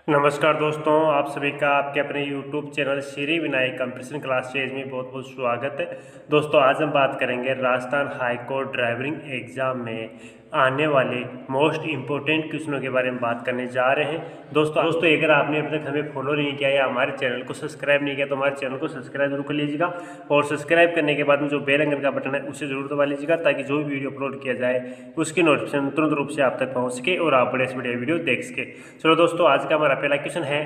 नमस्कार दोस्तों, आप सभी का आपके अपने YouTube channel Shri Vinayak competition classes में बहुत बहुत स्वागत है। दोस्तों, आज हम बात करेंगे Rajasthan high court driving exam में आने वाले मोस्ट इम्पोर्टेंट क्वेश्चनों के बारे में बात करने जा रहे हैं। दोस्तों अगर आपने अभी तक हमें फॉलो नहीं किया या हमारे चैनल को सब्सक्राइब नहीं किया तो हमारे चैनल को सब्सक्राइब जरूर कर लीजिएगा और सब्सक्राइब करने के बाद में जो बेल आइकन का बटन है उसे जरूर दबा लीजिएगा ताकि जो भी वीडियो अपलोड किया जाए उसकी नोटिफिकेशन तुरंत रूप से आप तक पहुँच सके और आप बड़े से बड़े वीडियो देख सके। चलो दोस्तों, आज का हमारा पहला क्वेश्चन है,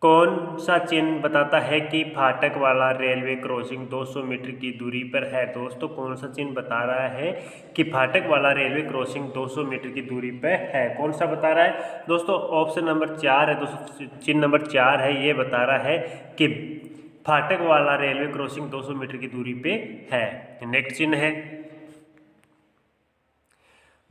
कौन सा चिन्ह बताता है कि फाटक वाला रेलवे क्रॉसिंग 200 मीटर की दूरी पर है। दोस्तों, कौन सा चिन्ह बता रहा है कि फाटक वाला रेलवे क्रॉसिंग 200 मीटर की दूरी पर है, कौन सा बता रहा है। दोस्तों, ऑप्शन नंबर 4 है। दोस्तों, चिन्ह नंबर 4 है, ये बता रहा है कि फाटक वाला रेलवे क्रॉसिंग 200 मीटर की दूरी पे है। नेक्स्ट चिन्ह है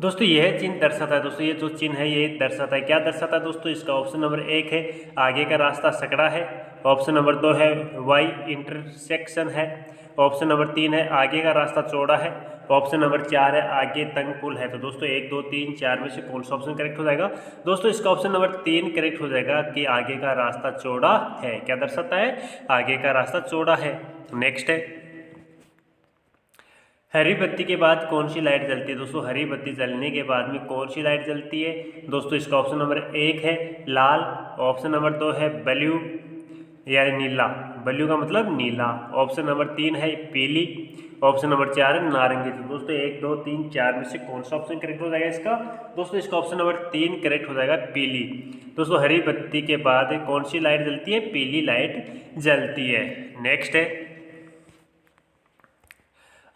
दोस्तों, यह चिन्ह दर्शाता है, दोस्तों ये जो चिन्ह है ये दर्शाता है, क्या दर्शाता है दोस्तों। इसका ऑप्शन नंबर 1 है, आगे का रास्ता सकड़ा है। ऑप्शन नंबर 2 है, वाई इंटरसेक्शन है। ऑप्शन नंबर 3 है, आगे का रास्ता चौड़ा है। ऑप्शन नंबर 4 है, आगे तंग पुल है। तो दोस्तों 1, 2, 3, 4 में से कौन सा ऑप्शन करेक्ट हो जाएगा। दोस्तों, इसका ऑप्शन नंबर 3 करेक्ट हो जाएगा कि आगे का रास्ता चौड़ा है। क्या दर्शाता है, आगे का रास्ता चौड़ा है। नेक्स्ट है, हरी बत्ती के बाद कौन सी लाइट जलती है। दोस्तों, हरी बत्ती जलने के बाद में कौन सी लाइट जलती है। दोस्तों, इसका ऑप्शन नंबर 1 है लाल। ऑप्शन नंबर 2 है ब्लू यानी नीला, ब्लू का मतलब नीला। ऑप्शन नंबर 3 है पीली। ऑप्शन नंबर 4 है नारंगी। तो दोस्तों 1, 2, 3, 4 में से कौन सा ऑप्शन करेक्ट हो जाएगा इसका। दोस्तों, इसका ऑप्शन नंबर 3 करेक्ट हो जाएगा, पीली। दोस्तों, हरी बत्ती के बाद कौन सी लाइट जलती है, पीली लाइट जलती है। नेक्स्ट है,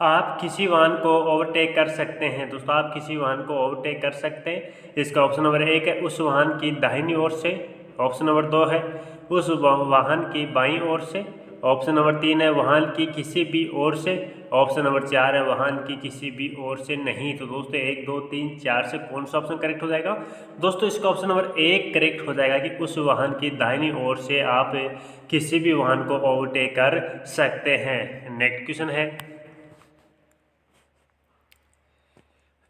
आप किसी वाहन को ओवरटेक कर सकते हैं। दोस्तों, आप किसी वाहन को ओवरटेक कर सकते हैं। इसका ऑप्शन नंबर 1 है, उस वाहन की दाहिनी ओर से। ऑप्शन नंबर 2 है, उस वाहन की बाईं ओर से। ऑप्शन नंबर 3 है, वाहन की किसी भी ओर से। ऑप्शन नंबर 4 है, वाहन की किसी भी ओर से नहीं। तो दोस्तों 1, 2, 3, 4 से कौन सा ऑप्शन करेक्ट हो जाएगा। दोस्तों, इसका ऑप्शन नंबर 1 करेक्ट हो जाएगा कि उस वाहन की दाहिनी ओर से आप किसी भी वाहन को ओवरटेक कर सकते हैं। नेक्स्ट क्वेश्चन है,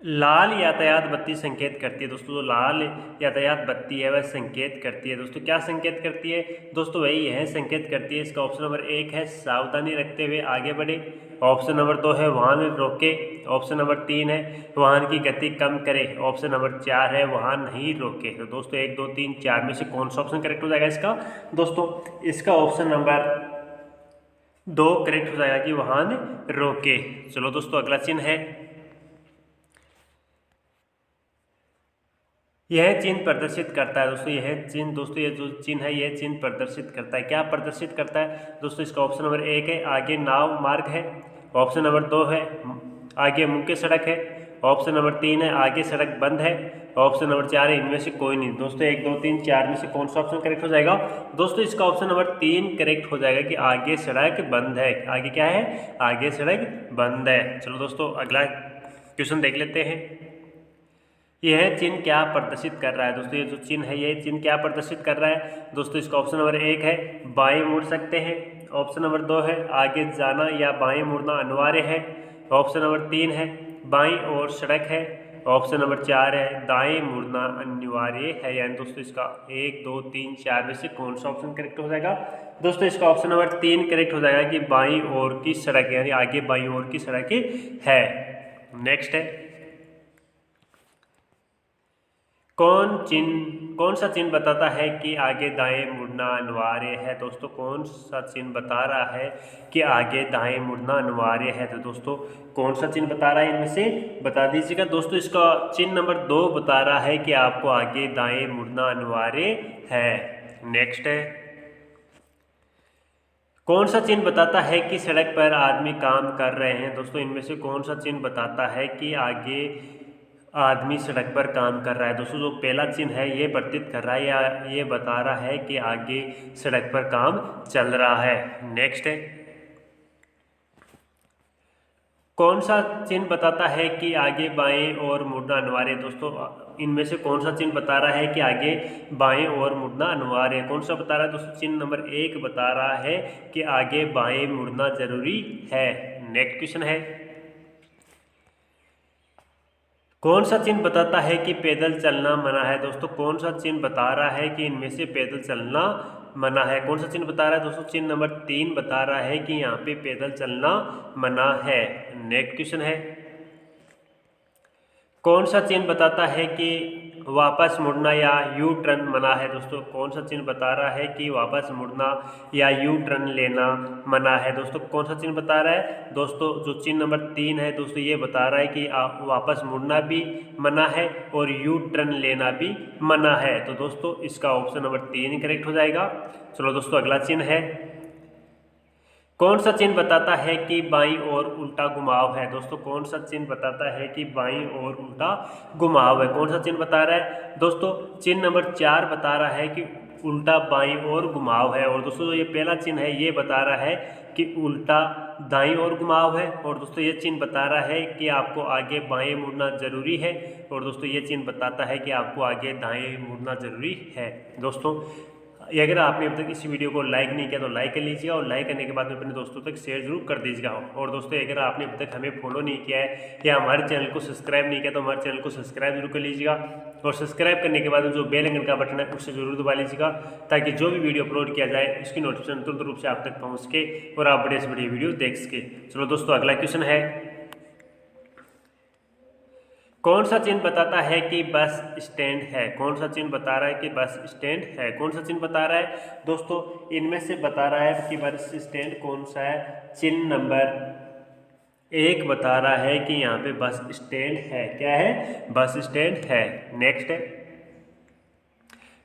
लाल यातायात बत्ती संकेत करती है। दोस्तों, जो लाल यातायात बत्ती है वह संकेत करती है। दोस्तों, क्या संकेत करती है। दोस्तों, वही यह संकेत करती है। इसका ऑप्शन नंबर 1 है, सावधानी रखते हुए आगे बढ़े। ऑप्शन नंबर 2 है, वाहन रोके। ऑप्शन नंबर 3 है, वाहन की गति कम करे। ऑप्शन नंबर 4 है, वाहन नहीं रोके। तो दोस्तों 1, 2, 3, 4 में से कौन सा ऑप्शन करेक्ट हो जाएगा इसका। दोस्तों, इसका ऑप्शन नंबर 2 करेक्ट हो जाएगा कि वाहन रोके। चलो दोस्तों, अगला चिन्ह है, यह चिन्ह प्रदर्शित करता है। दोस्तों, यह चिन्ह, दोस्तों ये जो चिन्ह है यह चिन्ह प्रदर्शित करता है। क्या प्रदर्शित करता है। दोस्तों, इसका ऑप्शन नंबर 1 है, आगे नाव मार्ग है। ऑप्शन नंबर 2 है, आगे मुख्य सड़क है। ऑप्शन नंबर 3 है, आगे सड़क बंद है। ऑप्शन नंबर 4 है, इनमें से कोई नहीं। दोस्तों 1, 2, 3, 4 में से कौन सा ऑप्शन करेक्ट हो जाएगा। दोस्तों, इसका ऑप्शन नंबर 3 करेक्ट हो जाएगा कि आगे सड़क बंद है। आगे क्या है, आगे सड़क बंद है। चलो दोस्तों, अगला क्वेश्चन देख लेते हैं, यह चिन्ह क्या प्रदर्शित कर रहा है। दोस्तों, ये जो चिन्ह है ये चिन्ह क्या प्रदर्शित कर रहा है। दोस्तों, इसका ऑप्शन नंबर 1 है, बाएं मुड़ सकते हैं। ऑप्शन नंबर 2 है, आगे जाना या बाएं मुड़ना अनिवार्य है। ऑप्शन नंबर 3 है, बाईं ओर सड़क है। ऑप्शन नंबर 4 है, दाएं मुड़ना अनिवार्य है। यानी दोस्तों इसका 1, 2, 3, 4 में से कौन सा ऑप्शन करेक्ट हो जाएगा। दोस्तों, इसका ऑप्शन नंबर 3 करेक्ट हो जाएगा कि बाईं ओर की सड़क, यानी आगे बाईं ओर की सड़क है। नेक्स्ट है, कौन सा चिन्ह बताता है कि आगे दाएं मुड़ना अनिवार्य है। दोस्तों, कौन सा चिन्ह बता रहा है कि आगे दाएं मुड़ना अनिवार्य है। तो दोस्तों, कौन सा चिन्ह बता रहा है, इनमें से बता दीजिएगा। दोस्तों, इसका चिन्ह नंबर 2 बता रहा है कि आपको आगे दाएं मुड़ना अनिवार्य है। नेक्स्ट है, कौन सा चिन्ह बताता है कि सड़क पर आदमी काम कर रहे हैं। दोस्तों, इनमें से कौन सा चिन्ह बताता है कि आगे आदमी सड़क पर काम कर रहा है। दोस्तों, जो पहला चिन्ह है ये प्रतीत कर रहा है या ये बता रहा है कि आगे सड़क पर काम चल रहा है। नेक्स्ट है, कौन सा चिन्ह बताता है कि आगे बाएं और मुड़ना अनिवार्य है। दोस्तों, इनमें से कौन सा चिन्ह बता रहा है कि आगे बाएं और मुड़ना अनिवार्य है। कौन सा बता रहा है। दोस्तों, चिन्ह नंबर 1 बता रहा है कि आगे बाएं मुड़ना जरूरी है। नेक्स्ट क्वेश्चन है, कौन सा चिन्ह बताता है कि पैदल चलना मना है? दोस्तों कौन सा चिन्ह बता रहा है कि इनमें से पैदल चलना मना है? कौन सा चिन्ह बता रहा है दोस्तों? चिन्ह नंबर 3 बता रहा है कि यहाँ पे पैदल चलना मना है। नेक्स्ट क्वेश्चन है, कौन सा चिन्ह बताता है कि वापस मुड़ना या यू टर्न मना है? दोस्तों कौन सा चिन्ह बता रहा है कि वापस मुड़ना या यू टर्न लेना मना है? दोस्तों कौन सा चिन्ह बता रहा है? दोस्तों जो चिन्ह नंबर 3 है दोस्तों ये बता रहा है कि वापस मुड़ना भी मना है और यू टर्न लेना भी मना है। तो दोस्तों इसका ऑप्शन नंबर 3 करेक्ट हो जाएगा। चलो दोस्तों अगला चिन्ह है, कौन सा चिन्ह बताता है कि बाईं ओर उल्टा घुमाव है? दोस्तों कौन सा चिन्ह बताता है कि बाईं ओर उल्टा घुमाव है? कौन सा चिन्ह बता रहा है? दोस्तों चिन्ह नंबर 4 बता रहा है कि उल्टा बाईं ओर घुमाव है। और दोस्तों ये पहला चिन्ह है ये बता रहा है कि उल्टा दाईं ओर घुमाव है। और दोस्तों ये चिन्ह बता रहा है कि आपको आगे बाएं मुड़ना जरूरी है। और दोस्तों ये चिन्ह बताता है कि आपको आगे दाएं मुड़ना जरूरी है। दोस्तों ये अगर आपने अब तक इस वीडियो को लाइक नहीं किया तो लाइक कर लीजिएगा और लाइक करने के बाद में अपने दोस्तों तक शेयर जरूर कर दीजिएगा। और दोस्तों अगर आपने अब तक हमें फॉलो नहीं किया है या हमारे चैनल को सब्सक्राइब नहीं किया तो हमारे चैनल को सब्सक्राइब जरूर कर लीजिएगा। और सब्सक्राइब करने के बाद जो बेल आइकन का बटन है उससे जरूर दबा लीजिएगा ताकि जो भी वीडियो अपलोड किया जाए उसकी नोटिफिकेशन तुरंत रूप से आप तक पहुँच के और आप बड़े से बड़ी वीडियो देख सके। चलो दोस्तों अगला क्वेश्चन है, कौन सा चिन्ह बताता है कि बस स्टैंड है? कौन सा चिन्ह बता रहा है कि बस स्टैंड है? कौन सा चिन्ह बता रहा है? दोस्तों इनमें से बता रहा है कि बस स्टैंड कौन सा है? चिन्ह नंबर 1 बता रहा है कि यहाँ पे बस स्टैंड है। क्या है? बस स्टैंड है। नेक्स्ट है,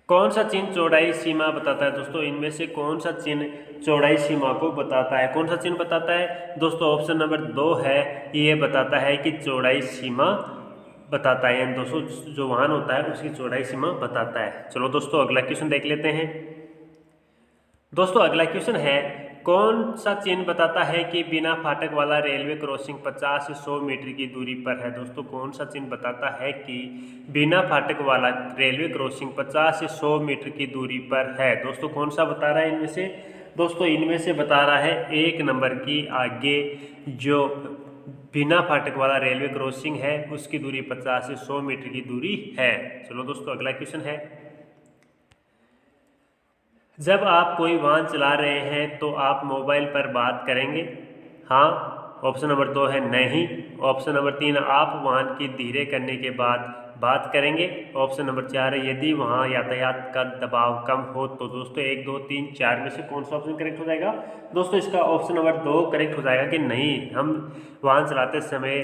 कौन सा चिन्ह चौड़ाई सीमा बताता है? दोस्तों इनमें से कौन सा चिन्ह चौड़ाई सीमा को बताता है? कौन सा चिन्ह बताता है? दोस्तों ऑप्शन नंबर 2 है, ये बताता है कि चौड़ाई सीमा बताता है, यानी दोस्तों जो वाहन होता है उसकी चौड़ाई सीमा बताता है। चलो दोस्तों अगला क्वेश्चन देख लेते हैं। दोस्तों अगला क्वेश्चन है, कौन सा चिन्ह बताता है कि बिना फाटक वाला रेलवे क्रॉसिंग 50 से 100 मीटर की दूरी पर है? दोस्तों कौन सा चिन्ह बताता है कि बिना फाटक वाला रेलवे क्रॉसिंग 50 से 100 मीटर की दूरी पर है? दोस्तों कौन सा बता रहा है इनमें से? दोस्तों इनमें से बता रहा है 1 नंबर की आगे जो बिना फाटक वाला रेलवे क्रॉसिंग है उसकी दूरी 50 से 100 मीटर की दूरी है। चलो दोस्तों अगला क्वेश्चन है, जब आप कोई वाहन चला रहे हैं तो आप मोबाइल पर बात करेंगे? हाँ। ऑप्शन नंबर 2 है नहीं। ऑप्शन नंबर 3 आप वाहन की धीरे करने के बाद बात करेंगे। ऑप्शन नंबर 4 है यदि वहाँ यातायात का दबाव कम हो तो। दोस्तों 1 2 3 4 में से कौन सा ऑप्शन करेक्ट हो जाएगा? दोस्तों इसका ऑप्शन नंबर 2 करेक्ट हो जाएगा कि नहीं, हम वाहन चलाते समय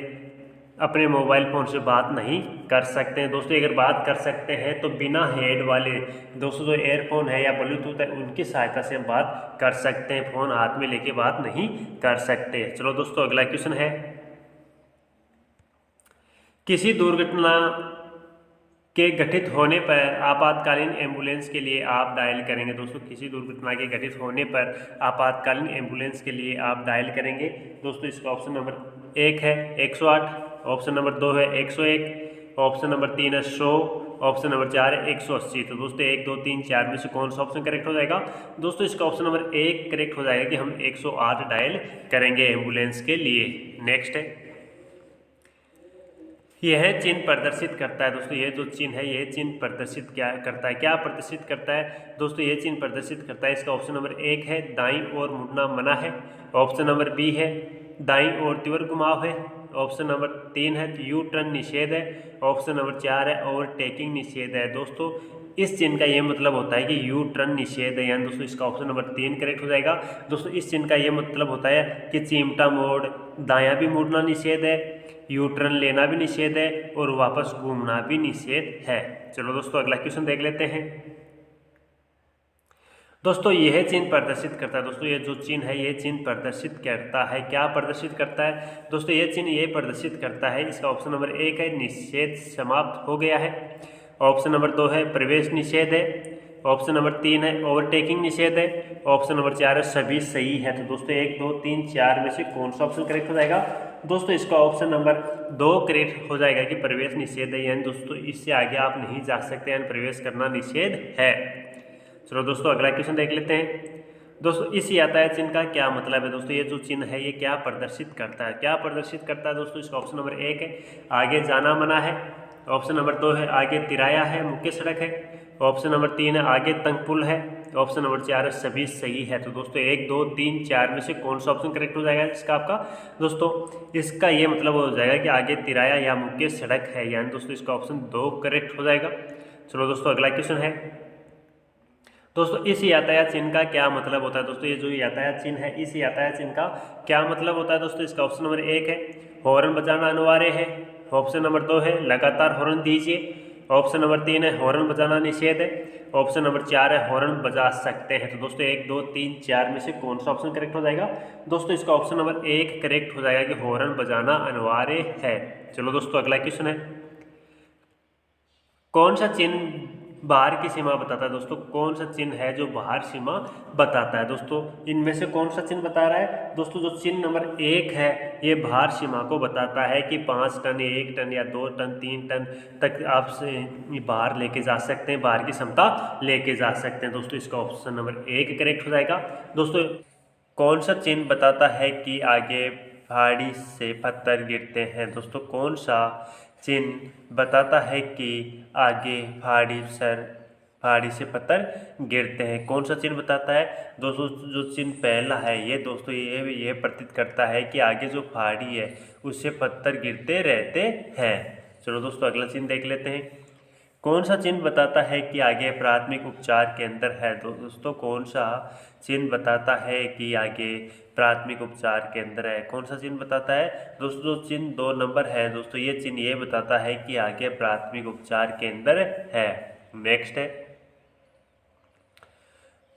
अपने मोबाइल फ़ोन से बात नहीं कर सकते हैं। दोस्तों अगर बात कर सकते हैं तो बिना हेड वाले दोस्तों जो एयरफोन है या ब्लूटूथ है उनकी सहायता से हम बात कर सकते हैं, फ़ोन हाथ में लेके बात नहीं कर सकते। चलो दोस्तों अगला क्वेश्चन है, किसी दुर्घटना के घटित होने पर आपातकालीन एम्बुलेंस के लिए आप डायल करेंगे? दोस्तों किसी दुर्घटना के घटित होने पर आपातकालीन एम्बुलेंस के लिए आप डायल करेंगे। दोस्तों इसका ऑप्शन नंबर 1 है 108, ऑप्शन नंबर 2 है 101, ऑप्शन नंबर 3 है 100, ऑप्शन नंबर 4 है 180। तो दोस्तों 1 2 3 4 में से कौन सा ऑप्शन करेक्ट हो जाएगा? दोस्तों इसका ऑप्शन नंबर 1 करेक्ट हो जाएगा कि हम 108 डायल करेंगे एम्बुलेंस के लिए। नेक्स्ट है, यह चिन्ह प्रदर्शित करता है। दोस्तों ये जो चिन्ह है ये चिन्ह प्रदर्शित क्या करता है? क्या प्रदर्शित करता है? दोस्तों ये चिन्ह प्रदर्शित करता है, इसका ऑप्शन नंबर 1 है दाईं ओर मुड़ना मना है, ऑप्शन नंबर बी है दाईं ओर तीव्र घुमाव है, ऑप्शन नंबर 3 है यू टर्न निषेध है, ऑप्शन नंबर 4 है ओवरटेकिंग निषेध है। दोस्तों इस चिन्ह का ये मतलब होता है कि यू टर्न निषेध है, यानी दोस्तों इसका ऑप्शन नंबर 3 करेक्ट हो जाएगा। दोस्तों इस चिन्ह का ये मतलब होता है कि चिमटा मोड़ दायां भी मुड़ना निषेध है, यू टर्न लेना भी निषेध है और वापस घूमना भी निषेध है। चलो दोस्तों अगला क्वेश्चन देख लेते हैं। दोस्तों यह चिन्ह प्रदर्शित करता है, दोस्तों ये जो चिन्ह है ये चिन्ह प्रदर्शित करता है, क्या प्रदर्शित करता है? दोस्तों ये चिन्ह ये प्रदर्शित करता है, इसका ऑप्शन नंबर 1 है निषेध समाप्त हो गया है, ऑप्शन नंबर 2 है प्रवेश निषेध है, ऑप्शन नंबर 3 है ओवरटेकिंग निषेध है, ऑप्शन नंबर 4 है सभी सही है। तो दोस्तों 1 2 3 4 में से कौन सा ऑप्शन करेक्ट हो जाएगा? दोस्तों इसका ऑप्शन नंबर 2 करेक्ट हो जाएगा कि प्रवेश निषेध है, यानी दोस्तों इससे आगे आप नहीं जा सकते, यानी प्रवेश करना निषेध है। चलो दोस्तों अगला क्वेश्चन देख लेते हैं। दोस्तों इस यातायात चिन्ह का क्या मतलब है दोस्तों, ये जो चिन्ह है ये क्या प्रदर्शित करता है, क्या प्रदर्शित करता है दोस्तों, इसका ऑप्शन नंबर 1 है आगे जाना मना है, ऑप्शन नंबर 2 है आगे तिराया है मुख्य सड़क है, ऑप्शन नंबर 3 है आगे तंग पुल है, ऑप्शन नंबर 4 है सभी सही है। तो दोस्तों 1 2 3 4 में से कौन सा ऑप्शन करेक्ट हो जाएगा इसका आपका दोस्तों, इसका ये मतलब हो जाएगा कि आगे तिराया या मुख्य सड़क है, यानी दोस्तों इसका ऑप्शन 2 करेक्ट हो जाएगा। चलो दोस्तों अगला क्वेश्चन है दोस्तों, इस यातायात चिन्ह का क्या मतलब होता है दोस्तों, ये जो यातायात चिन्ह है इस यातायात चिन्ह का क्या मतलब होता है दोस्तों, इसका ऑप्शन नंबर 1 है हॉर्न बजाना अनिवार्य है, ऑप्शन नंबर 2 है लगातार हॉर्न दीजिए, ऑप्शन नंबर 3 है हॉर्न बजाना निषेध है, ऑप्शन नंबर 4 है हॉर्न बजा सकते हैं। तो दोस्तों 1 2 3 4 में से कौन सा ऑप्शन करेक्ट हो जाएगा दोस्तों, इसका ऑप्शन नंबर 1 करेक्ट हो जाएगा कि हॉर्न बजाना अनिवार्य है। चलो दोस्तों अगला क्वेश्चन है, कौन सा चिन्ह बाहर की सीमा बताता है दोस्तों, कौन सा चिन्ह है जो बाहर सीमा बताता है दोस्तों, इनमें से कौन सा चिन्ह बता रहा है दोस्तों, जो चिन्ह नंबर 1 है ये बाहर सीमा को बताता है कि 5 टन 1 टन या 2 टन 3 टन तक आप से बाहर लेके जा सकते हैं, बाहर की क्षमता लेके जा सकते हैं दोस्तों, इसका ऑप्शन नंबर 1 करेक्ट हो जाएगा। दोस्तों कौन सा चिन्ह बताता है कि आगे पहाड़ी से पत्थर गिरते हैं दोस्तों, कौन सा चिन्ह बताता है कि आगे पहाड़ी से पत्थर गिरते हैं, कौन सा चिन्ह बताता है दोस्तों, जो चिन्ह पहला है ये दोस्तों ये प्रतीत करता है कि आगे जो पहाड़ी है उससे पत्थर गिरते रहते हैं। चलो दोस्तों अगला चिन्ह देख लेते हैं, कौन सा चिन्ह बताता है कि आगे प्राथमिक उपचार केंद्र है दोस्तों, कौन सा चिन्ह बताता है कि आगे प्राथमिक उपचार केंद्र है, कौन सा चिन्ह बताता है दोस्तों, जो चिन्ह 2 नंबर है दोस्तों ये चिन्ह ये बताता है कि आगे प्राथमिक उपचार केंद्र है। नेक्स्ट है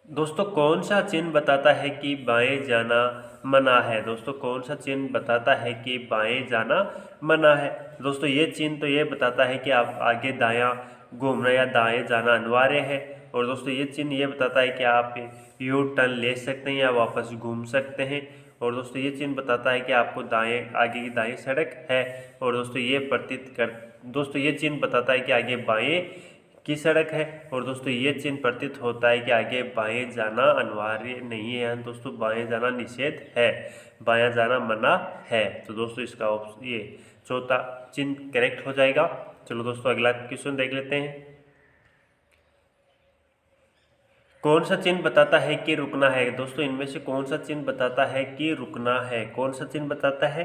दोस्तों, कौन सा चिन्ह बताता है कि बाएं जाना मना है दोस्तों, कौन सा चिन्ह बताता है कि बाएं जाना मना है दोस्तों, ये चिन्ह तो ये बताता है कि आप आगे दायां घूमना या दाएं जाना अनिवार्य है, और दोस्तों ये चिन्ह ये बताता है कि आप यू टर्न ले सकते हैं या वापस घूम सकते हैं, और दोस्तों ये चिन्ह बताता है कि आपको दाएं आगे की दाएं सड़क है, और दोस्तों ये चिन्ह बताता है कि आगे बाएं की सड़क है, और दोस्तों ये चिन्ह प्रतीत होता है कि आगे बाएं जाना अनिवार्य नहीं है, दोस्तों बाएं जाना निषेध है, बायां जाना मना है। तो दोस्तों इसका ये चौथा चिन्ह करेक्ट हो जाएगा। चलो दोस्तों अगला क्वेश्चन देख लेते हैं, कौन सा चिन्ह बताता है कि रुकना है दोस्तों, इनमें से कौन सा चिन्ह बताता है कि रुकना है, कौन सा चिन्ह बताता है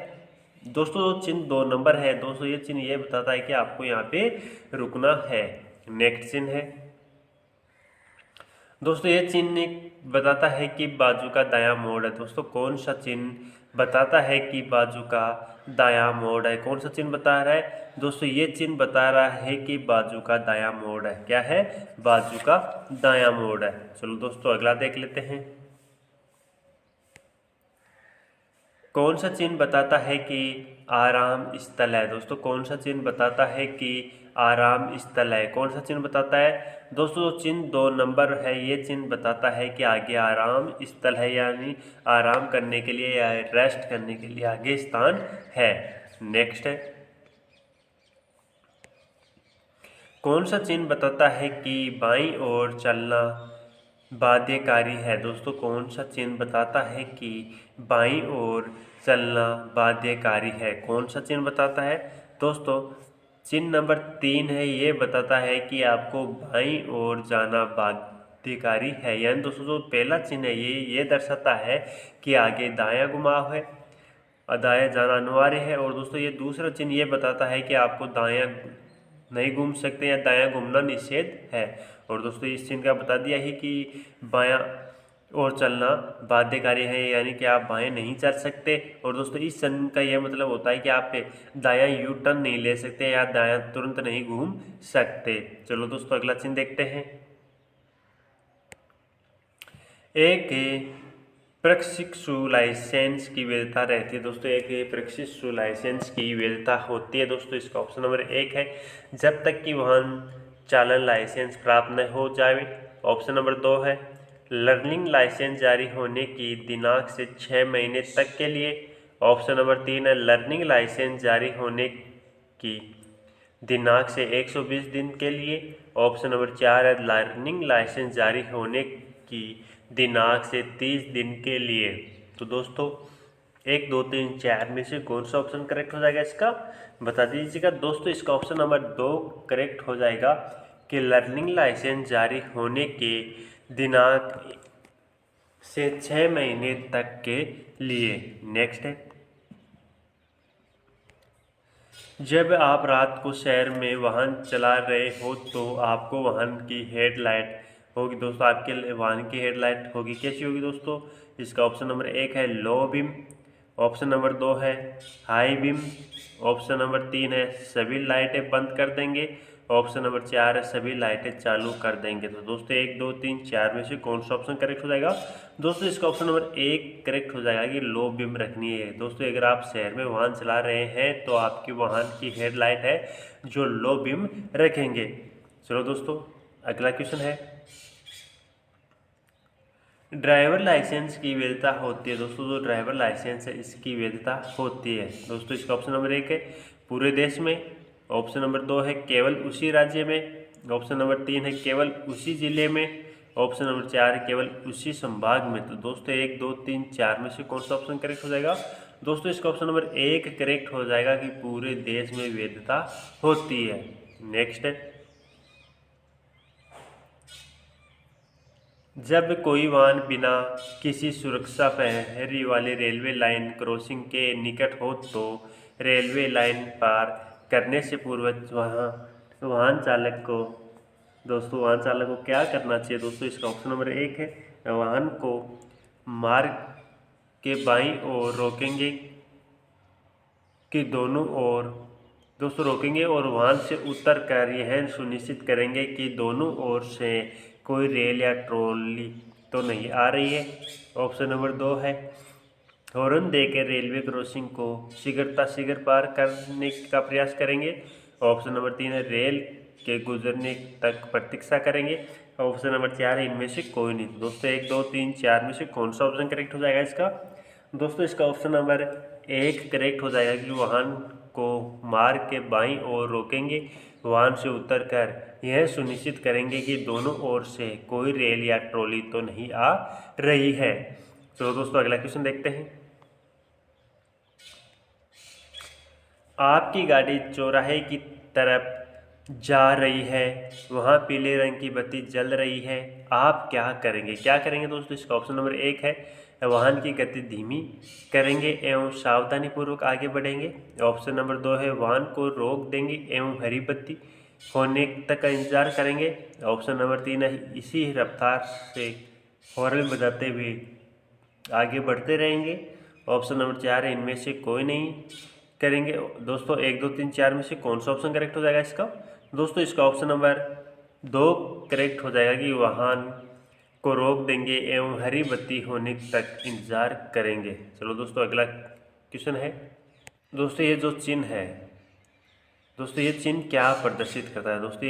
दोस्तों, चिन्ह 2 नंबर है दोस्तों, ये चिन्ह ये बताता है कि आपको यहाँ पे रुकना है। नेक्स्ट चिन्ह है दोस्तों, ये चिन्ह बताता है कि बाजू का दायां मोड़ है दोस्तों, कौन सा चिन्ह बताता है कि बाजू का दायां मोड़ है, कौन सा चिन्ह बता रहा है दोस्तों, ये चिन्ह बता रहा है कि बाजू का दायां मोड़ है, क्या है बाजू का दायां मोड़ है। चलो दोस्तों अगला देख लेते हैं, कौन सा चिन्ह बताता है कि आराम स्थल है दोस्तों, कौन सा चिन्ह बताता है कि आराम स्थल है, कौन सा चिन्ह बताता है दोस्तों, चिन्ह 2 नंबर है, ये चिन्ह बताता है कि आगे आराम स्थल है, यानी आराम करने के लिए या रेस्ट करने के लिए आगे स्थान है। नेक्स्ट है, कौन सा चिन्ह बताता है कि बाईं ओर चलना बाध्यकारी है दोस्तों, कौन सा चिन्ह बताता है कि बाईं ओर चलना बाध्यकारी है, कौन सा चिन्ह बताता है दोस्तों, चिन्ह नंबर 3 है, ये बताता है कि आपको बाईं ओर जाना बाध्यकारी है, यानी दोस्तों जो पहला चिन्ह है ये दर्शाता है कि आगे दायां घुमाव है, दायां जाना अनिवार्य है, और दोस्तों ये दूसरा चिन्ह ये बताता है कि आपको दायां नहीं घूम सकते या दायां घूमना निषेध है, और दोस्तों इस चिन्ह का बता दिया ही कि बायां और चलना बाध्यकारी है, यानी कि आप बाएं नहीं चल सकते, और दोस्तों इस चिन्ह का यह मतलब होता है कि आप दायां यू टर्न नहीं ले सकते या दायां तुरंत नहीं घूम सकते। चलो दोस्तों अगला चिन्ह देखते हैं, एक प्रशिक्षु लाइसेंस की वैधता रहती है दोस्तों, एक प्रशिक्षु लाइसेंस की वैधता होती है दोस्तों, इसका ऑप्शन नंबर 1 है जब तक कि वाहन चालन लाइसेंस प्राप्त न हो जाए, ऑप्शन नंबर 2 है लर्निंग लाइसेंस जारी होने की दिनांक से 6 महीने तक के लिए, ऑप्शन नंबर 3 है लर्निंग लाइसेंस जारी होने की दिनांक से 120 दिन के लिए, ऑप्शन नंबर 4 है लर्निंग लाइसेंस जारी होने की दिनांक से 30 दिन के लिए। तो दोस्तों 1, 2, 3, 4 में से कौन सा ऑप्शन करेक्ट हो जाएगा इसका, बता दीजिएगा। दोस्तों इसका ऑप्शन नंबर 2 करेक्ट हो जाएगा कि लर्निंग लाइसेंस जारी होने के दिनांक से 6 महीने तक के लिए। नेक्स्ट है, जब आप रात को शहर में वाहन चला रहे हो तो आपको वाहन की हेडलाइट होगी। दोस्तों आपके वाहन की हेडलाइट होगी, कैसी होगी दोस्तों। इसका ऑप्शन नंबर 1 है लो बीम, ऑप्शन नंबर 2 है हाई बीम, ऑप्शन नंबर 3 है सभी लाइटें बंद कर देंगे, ऑप्शन नंबर 4 है सभी लाइटें चालू कर देंगे। तो दोस्तों 1, 2, 3, 4 में से कौन सा ऑप्शन करेक्ट हो जाएगा। दोस्तों इसका ऑप्शन नंबर 1 करेक्ट हो जाएगा कि लो बीम रखनी है। दोस्तों अगर आप शहर में वाहन चला रहे हैं तो आपकी वाहन की हेडलाइट है जो लो बीम रखेंगे। चलो दोस्तों अगला क्वेश्चन है, ड्राइवर लाइसेंस की वैधता होती है। दोस्तों जो ड्राइवर लाइसेंस है इसकी वैधता होती है। दोस्तों इसका ऑप्शन नंबर 1 है पूरे देश में, ऑप्शन नंबर 2 है केवल उसी राज्य में, ऑप्शन नंबर 3 है केवल उसी जिले में, ऑप्शन नंबर 4 है केवल उसी संभाग में। तो दोस्तों 1, 2, 3, 4 में से कौन सा ऑप्शन करेक्ट हो जाएगा। दोस्तों इसका ऑप्शन नंबर 1 करेक्ट हो जाएगा कि पूरे देश में वैधता होती है। नेक्स्ट है, जब कोई वाहन बिना किसी सुरक्षा प्रहरी वाली रेलवे लाइन क्रॉसिंग के निकट हो तो रेलवे लाइन पार करने से पूर्व वाहन चालक को क्या करना चाहिए। दोस्तों इसका ऑप्शन नंबर 1 है वाहन को मार्ग के बाईं ओर रोकेंगे कि दोनों ओर रोकेंगे और वाहन से उतर कर यह सुनिश्चित करेंगे कि दोनों ओर से कोई रेल या ट्रॉली तो नहीं आ रही है। ऑप्शन नंबर 2 है हॉर्न देकर रेलवे क्रॉसिंग को शीघ्र पार करने का प्रयास करेंगे। ऑप्शन नंबर 3 है रेल के गुजरने तक प्रतीक्षा करेंगे। ऑप्शन नंबर 4 है इनमें से कोई नहीं। दोस्तों 1, 2, 3, 4 में से कौन सा ऑप्शन करेक्ट हो जाएगा इसका। दोस्तों इसका ऑप्शन नंबर 1 करेक्ट हो जाएगा कि वाहन को मार्ग के बाईं ओर रोकेंगे, वाहन से उतरकर यह सुनिश्चित करेंगे कि दोनों ओर से कोई रेल या ट्रॉली तो नहीं आ रही है। चलो दोस्तों अगला क्वेश्चन देखते हैं, आपकी गाड़ी चौराहे की तरफ जा रही है, वहाँ पीले रंग की बत्ती जल रही है, आप क्या करेंगे दोस्तों। इसका ऑप्शन नंबर 1 है वाहन की गति धीमी करेंगे एवं सावधानीपूर्वक आगे बढ़ेंगे। ऑप्शन नंबर 2 है वाहन को रोक देंगे एवं हरी बत्ती होने तक का इंतजार करेंगे। ऑप्शन नंबर 3 है इसी रफ्तार से हॉर्न बजाते हुए आगे बढ़ते रहेंगे। ऑप्शन नंबर 4 है इनमें से कोई नहीं करेंगे। दोस्तों 1, 2, 3, 4 में से कौन सा ऑप्शन करेक्ट हो जाएगा इसका। दोस्तों इसका ऑप्शन नंबर 2 करेक्ट हो जाएगा कि वाहन को रोक देंगे एवं हरी बत्ती होने तक इंतजार करेंगे। चलो दोस्तों अगला क्वेश्चन है, दोस्तों ये जो चिन्ह है, दोस्तों ये चिन्ह क्या प्रदर्शित करता है। दोस्तों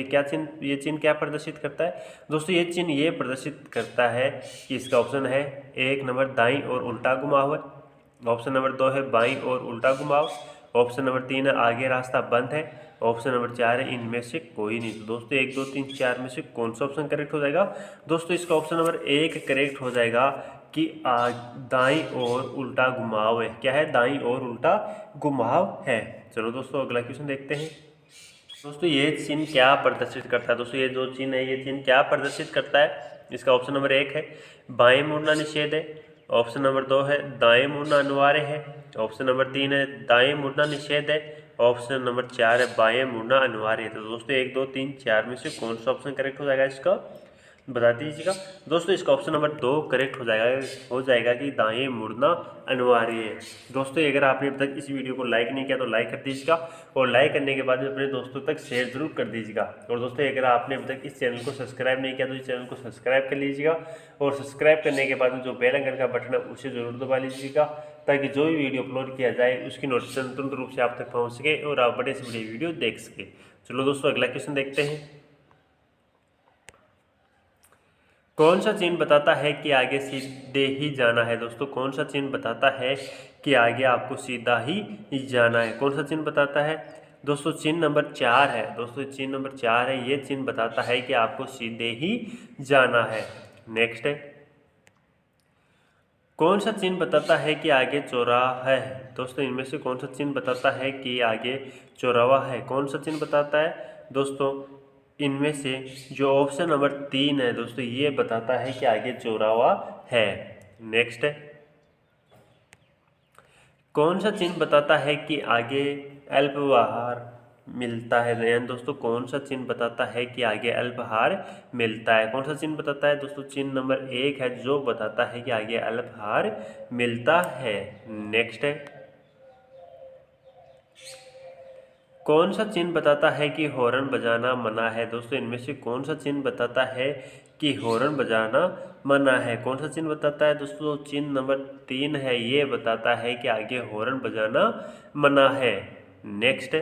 ये चिन्ह क्या प्रदर्शित करता है। दोस्तों ये चिन्ह ये प्रदर्शित करता है कि इसका ऑप्शन है 1 नंबर दाईं और उल्टा घुमाव, ऑप्शन नंबर 2 है बाईं और उल्टा घुमाव, ऑप्शन नंबर 3 है आगे रास्ता बंद है, ऑप्शन नंबर 4 है इनमें से कोई नहीं। तो दोस्तों 1, 2, 3, 4 में से कौन सा ऑप्शन करेक्ट हो जाएगा। दोस्तों इसका ऑप्शन नंबर 1 करेक्ट हो जाएगा कि दाईं और उल्टा घुमाव है। क्या है, दाईं और उल्टा घुमाव है। चलो दोस्तों अगला क्वेश्चन देखते हैं, दोस्तों ये चिन्ह क्या प्रदर्शित करता है। दोस्तों ये जो चिन्ह है ये चिन्ह क्या प्रदर्शित करता है। इसका ऑप्शन नंबर 1 है बाएं मुड़ना निषेध है, ऑप्शन नंबर 2 है दाएं मुड़ना अनिवार्य है, ऑप्शन नंबर 3 है दाएं मुड़ना निषेध है, ऑप्शन नंबर 4 है बाएं मुड़ना अनिवार्य है। तो दोस्तों 1, 2, 3, 4 में से कौन सा ऑप्शन करेक्ट हो जाएगा इसका, बता दीजिएगा। दोस्तों इसका ऑप्शन नंबर 2 करेक्ट हो जाएगा कि दाएं मुड़ना अनिवार्य है। दोस्तों अगर आपने अब तक इस वीडियो को लाइक नहीं किया तो लाइक कर दीजिएगा और लाइक करने के बाद अपने दोस्तों तक शेयर जरूर कर दीजिएगा। और दोस्तों अगर आपने अब तक इस चैनल को सब्सक्राइब नहीं किया तो इस चैनल को सब्सक्राइब कर लीजिएगा और सब्सक्राइब करने के बाद जो बेल आइकन का बटन है उसे जरूर दबा लीजिएगा ताकि जो भी वीडियो अपलोड किया जाए उसकी नोटिफिकेशन तुरंत रूप से आप तक पहुँच सके और आप बड़े से बड़े वीडियो देख सके। चलो दोस्तों अगला क्वेश्चन देखते हैं, कौन सा चिन्ह बताता है कि आगे सीधे ही जाना है। दोस्तों कौन सा चिन्ह बताता है कि आगे आपको सीधा ही जाना है, कौन सा चिन्ह बताता है। दोस्तों चिन्ह नंबर 4 है। दोस्तों चिन्ह नंबर 4 है, ये चिन्ह बताता है कि आपको सीधे ही जाना है। नेक्स्ट है, कौन सा चिन्ह बताता है कि आगे चौराहा है? दोस्तों इनमें से कौन सा चिन्ह बताता है कि आगे चौराहा है? कौन सा चिन्ह बताता है दोस्तों? इनमें से जो ऑप्शन नंबर 3 है दोस्तों, ये बताता है कि आगे चौराहा है। नेक्स्ट है, कौन सा चिन्ह बताता है कि आगे अल्पाहार मिलता है? यानी दोस्तों कौन सा चिन्ह बताता है कि आगे अल्पाहार मिलता है? कौन सा चिन्ह बताता है दोस्तों? चिन्ह नंबर 1 है जो बताता है कि आगे अल्पाहार मिलता है। नेक्स्ट है, कौन सा चिन्ह बताता है कि हॉर्न बजाना मना है? दोस्तों इनमें से कौन सा चिन्ह बताता है कि हॉर्न बजाना मना है? कौन सा चिन्ह बताता है दोस्तों? चिन्ह नंबर 3 है, ये बताता है कि आगे हॉर्न बजाना मना है। नेक्स्ट,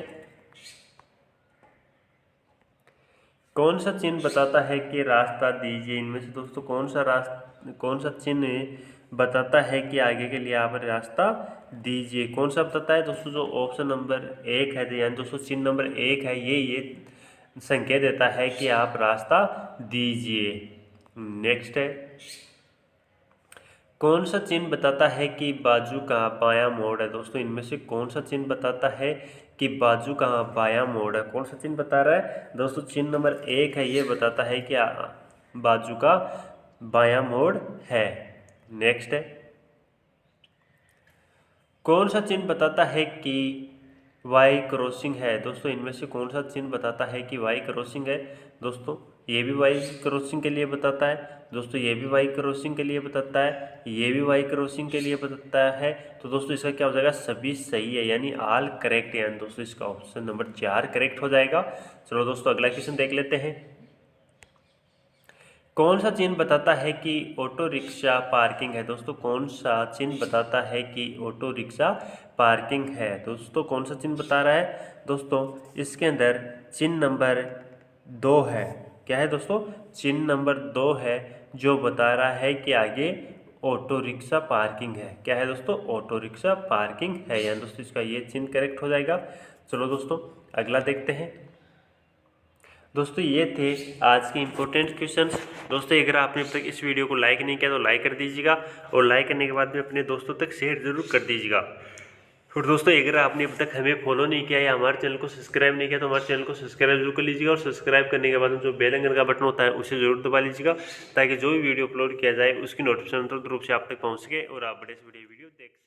कौन सा चिन्ह बताता है कि रास्ता दीजिए? इनमें से दोस्तों कौन सा चिन्ह बताता है कि आगे के लिए आप रास्ता दीजिए? कौन सा बताता है दोस्तों? जो ऑप्शन नंबर 1 है, यानी दोस्तों चिन्ह नंबर 1 है, ये संकेत देता है कि आप रास्ता दीजिए। नेक्स्ट है, कौन सा चिन्ह बताता है कि बाजू का बायां मोड़ है? दोस्तों इनमें से कौन सा चिन्ह बताता है कि बाजू का बायां मोड़ है? कौन सा चिन्ह बता रहा है दोस्तों? चिन्ह नंबर 1 है, ये बताता है कि बाजू का बायां मोड़ है। नेक्स्ट है, कौन सा चिन्ह बताता है कि वाई क्रॉसिंग है? दोस्तों इनमें से कौन सा चिन्ह बताता है कि वाई क्रॉसिंग है? दोस्तों ये भी वाई क्रॉसिंग के लिए बताता है, दोस्तों ये भी वाई क्रॉसिंग के लिए बताता है, ये भी वाई क्रॉसिंग के लिए बताता है। तो दोस्तों इसका क्या हो जाएगा? सभी सही है, यानी ऑल करेक्ट है, यानी दोस्तों इसका ऑप्शन नंबर 4 करेक्ट हो जाएगा। चलो दोस्तों अगला क्वेश्चन देख लेते हैं। कौन सा चिन्ह बताता है कि ऑटो रिक्शा पार्किंग है? दोस्तों कौन सा चिन्ह बताता है कि ऑटो रिक्शा पार्किंग है? दोस्तों कौन सा चिन्ह बता रहा है? दोस्तों इसके अंदर चिन्ह नंबर 2 है। क्या है दोस्तों? चिन्ह नंबर 2 है जो बता रहा है कि आगे ऑटो रिक्शा पार्किंग है। क्या है दोस्तों? ऑटो रिक्शा पार्किंग है, यानी दोस्तों इसका ये चिन्ह करेक्ट हो जाएगा। चलो दोस्तों अगला देखते हैं। दोस्तों ये थे आज के इम्पोर्टेंट क्वेश्चंस। दोस्तों अगर आपने अब तक इस वीडियो को लाइक नहीं किया तो लाइक कर दीजिएगा, और लाइक करने के बाद में अपने दोस्तों तक शेयर जरूर कर दीजिएगा। और दोस्तों अगर आपने अब तक हमें फॉलो नहीं किया या हमारे चैनल को सब्सक्राइब नहीं किया तो हमारे चैनल को सब्सक्राइब जरूर कर लीजिएगा, और सब्सक्राइब करने के बाद में जो बेल आइकन का बटन होता है उसे जरूर दबा लीजिएगा, ताकि जो भी वीडियो अपलोड किया जाए उसकी नोटिफिकेशन तुरंत रूप से आप तक पहुँच सके और आप बड़े से बड़े वीडियो देख सकें।